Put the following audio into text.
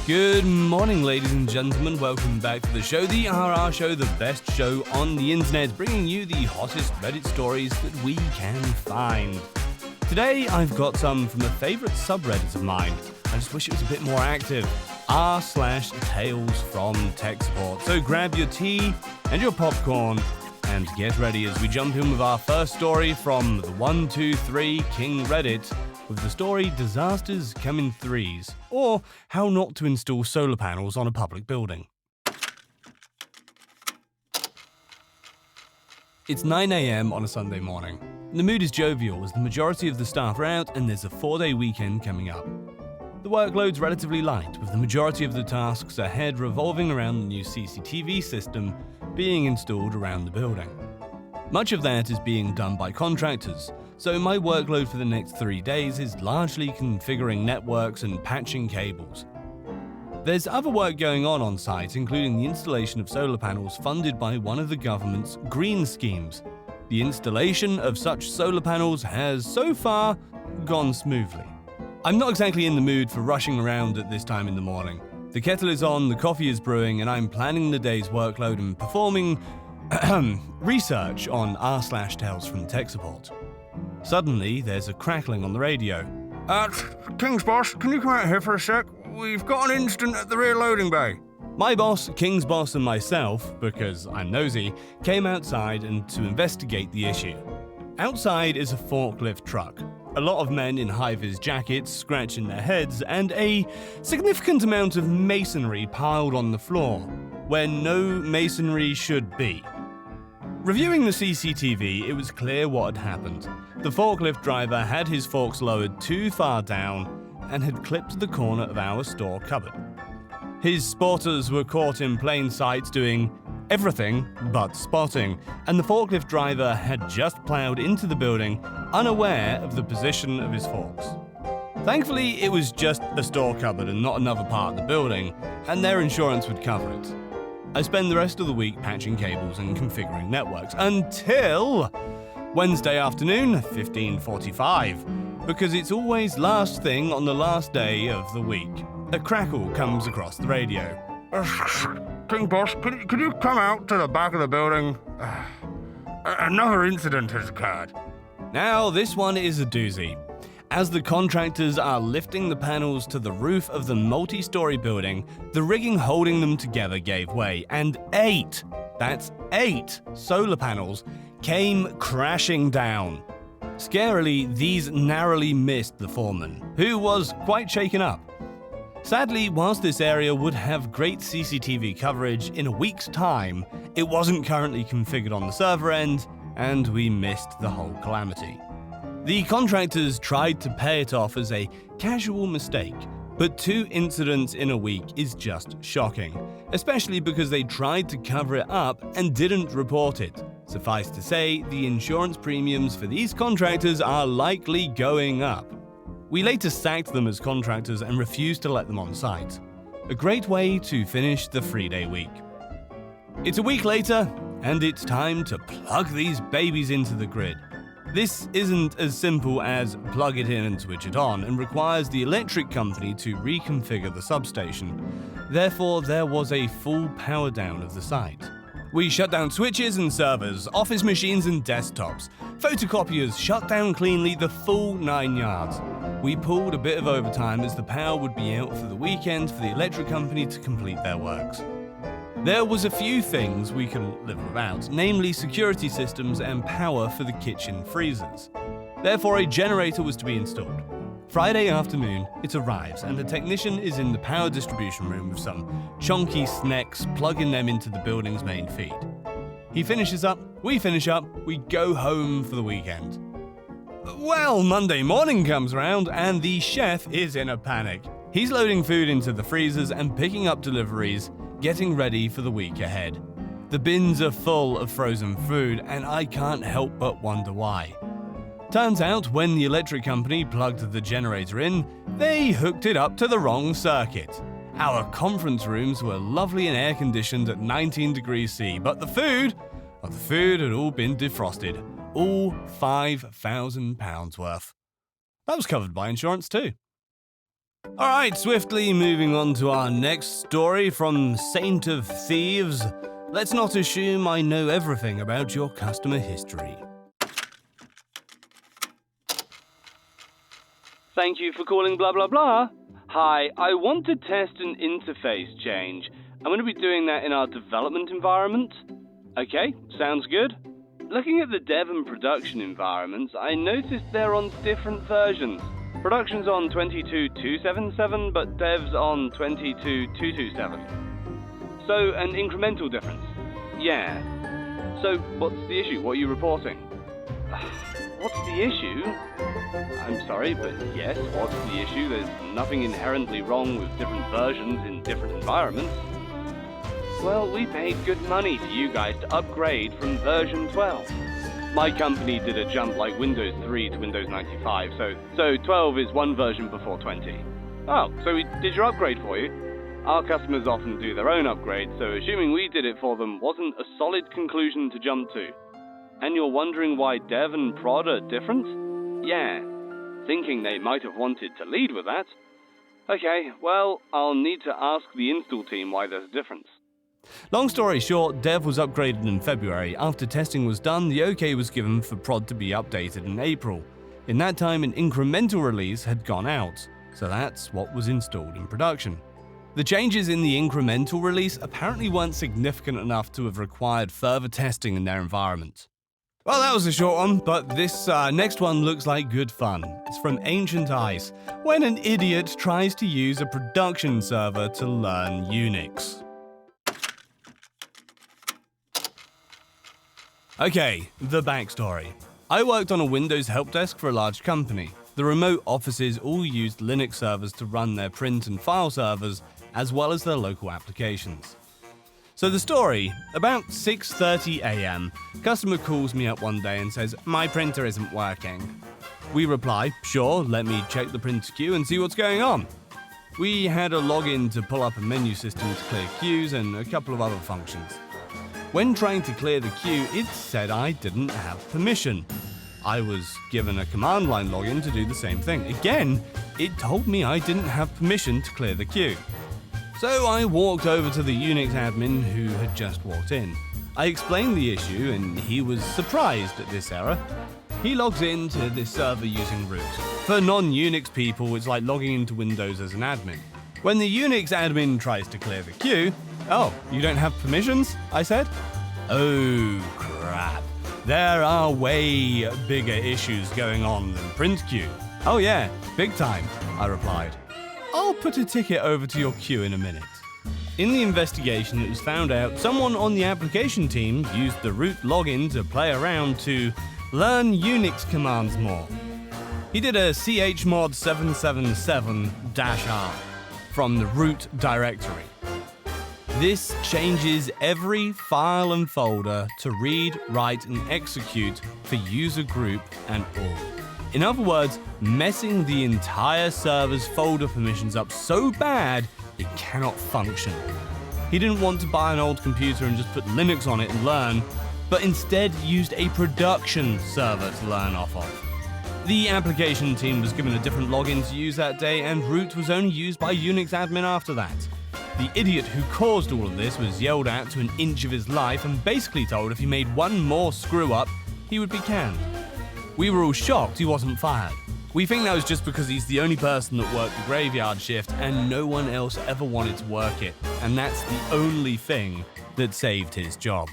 Good morning, ladies and gentlemen. Welcome back to the show, the RR Show, the best show on the internet, bringing you the hottest Reddit stories that we can find. Today, I've got some from a favorite subreddit of mine. I just wish it was a bit more active. r/TalesFromTechSupport. So grab your tea and your popcorn and get ready as we jump in with our first story from the 123 King Reddit, with the story Disasters Come in Threes, or How Not to Install Solar Panels on a Public Building. It's 9 a.m. on a Sunday morning. The mood is jovial as the majority of the staff are out and there's a 4-day weekend coming up. The workload's relatively light, with the majority of the tasks ahead revolving around the new CCTV system being installed around the building. Much of that is being done by contractors, so my workload for the next 3 days is largely configuring networks and patching cables. There's other work going on site, including the installation of solar panels funded by one of the government's green schemes. The installation of such solar panels has, so far, gone smoothly. I'm not exactly in the mood for rushing around at this time in the morning. The kettle is on, the coffee is brewing, and I'm planning the day's workload and performing research on r/TalesFromTechSupport. Suddenly, there's a crackling on the radio. King's boss, can you come out here for a sec? We've got an incident at the rear loading bay. My boss, King's boss, and myself, because I'm nosy, came outside and to investigate the issue. Outside is a forklift truck. A lot of men in high-vis jackets scratching their heads, and a significant amount of masonry piled on the floor, where no masonry should be. Reviewing the CCTV, it was clear what had happened. The forklift driver had his forks lowered too far down and had clipped the corner of our store cupboard. His spotters were caught in plain sight doing everything but spotting, and the forklift driver had just plowed into the building, unaware of the position of his forks. Thankfully, it was just a store cupboard and not another part of the building, and their insurance would cover it. I spend the rest of the week patching cables and configuring networks until Wednesday afternoon, 15:45, because it's always last thing on the last day of the week. A crackle comes across the radio. King boss, could you come out to the back of the building? Another incident has occurred. Now, this one is a doozy. As the contractors are lifting the panels to the roof of the multi-story building, the rigging holding them together gave way, and 8 solar panels came crashing down. Scarily, these narrowly missed the foreman, who was quite shaken up. Sadly, whilst this area would have great CCTV coverage in a week's time, it wasn't currently configured on the server end, and we missed the whole calamity. The contractors tried to pay it off as a casual mistake, but 2 incidents in a week is just shocking, especially because they tried to cover it up and didn't report it. Suffice to say, the insurance premiums for these contractors are likely going up. We later sacked them as contractors and refused to let them on site. A great way to finish the 3-day week. It's a week later, and it's time to plug these babies into the grid. This isn't as simple as plug it in and switch it on, and requires the electric company to reconfigure the substation. Therefore, there was a full power down of the site. We shut down switches and servers, office machines and desktops, photocopiers shut down cleanly, the full 9 yards. We pulled a bit of overtime as the power would be out for the weekend for the electric company to complete their works. There was a few things we couldn't live without, namely security systems and power for the kitchen freezers. Therefore, a generator was to be installed. Friday afternoon, it arrives and a technician is in the power distribution room with some chunky snacks, plugging them into the building's main feed. He finishes up, we finish up, we go home for the weekend. Well, Monday morning comes around and the chef is in a panic. He's loading food into the freezers and picking up deliveries, getting ready for the week ahead. The bins are full of frozen food, and I can't help but wonder why. Turns out, when the electric company plugged the generator in, they hooked it up to the wrong circuit. Our conference rooms were lovely and air-conditioned at 19 degrees C, but the food had all been defrosted. All £5,000 worth. That was covered by insurance too. Alright, swiftly moving on to our next story from Saint of Thieves. Let's not assume I know everything about your customer history. Thank you for calling blah blah blah. Hi, I want to test an interface change. I'm going to be doing that in our development environment. Okay, sounds good. Looking at the dev and production environments, I noticed they're on different versions. Production's on 22.277, but dev's on 22.227. So, an incremental difference. Yeah. So, what's the issue? What are you reporting? What's the issue? I'm sorry, but yes, what's the issue? There's nothing inherently wrong with different versions in different environments. Well, we paid good money for you guys to upgrade from version 12. My company did a jump like Windows 3 to Windows 95, so 12 is one version before 20. Oh, so we did your upgrade for you? Our customers often do their own upgrades, so assuming we did it for them wasn't a solid conclusion to jump to. And you're wondering why dev and prod are different? Yeah, thinking they might have wanted to lead with that. Okay, well, I'll need to ask the install team why there's a difference. Long story short, dev was upgraded in February. After testing was done, the OK was given for prod to be updated in April. In that time, an incremental release had gone out, so that's what was installed in production. The changes in the incremental release apparently weren't significant enough to have required further testing in their environment. Well, that was a short one, but this next one looks like good fun. It's from Ancient Ice, when an idiot tries to use a production server to learn Unix. Okay, the backstory. I worked on a Windows help desk for a large company. The remote offices all used Linux servers to run their print and file servers, as well as their local applications. So the story, about 6:30 a.m., customer calls me up one day and says, "My printer isn't working." We reply, "Sure, let me check the printer queue and see what's going on." We had a login to pull up a menu system to clear queues and a couple of other functions. When trying to clear the queue, it said I didn't have permission. I was given a command line login to do the same thing. Again, it told me I didn't have permission to clear the queue. So I walked over to the Unix admin who had just walked in. I explained the issue and he was surprised at this error. He logs into this server using root. For non-Unix people, it's like logging into Windows as an admin. When the Unix admin tries to clear the queue, "Oh, you don't have permissions?" I said. Oh, crap. There are way bigger issues going on than print queue. "Oh yeah, big time," I replied. "I'll put a ticket over to your queue in a minute." In the investigation, it was found out someone on the application team used the root login to play around to learn Unix commands more. He did a chmod 777-R from the root directory. This changes every file and folder to read, write, and execute for user group and all. In other words, messing the entire server's folder permissions up so bad it cannot function. He didn't want to buy an old computer and just put Linux on it and learn, but instead used a production server to learn off of. The application team was given a different login to use that day, and root was only used by Unix admin after that. The idiot who caused all of this was yelled at to an inch of his life and basically told if he made one more screw up, he would be canned. We were all shocked he wasn't fired. We think that was just because he's the only person that worked the graveyard shift and no one else ever wanted to work it, and that's the only thing that saved his job.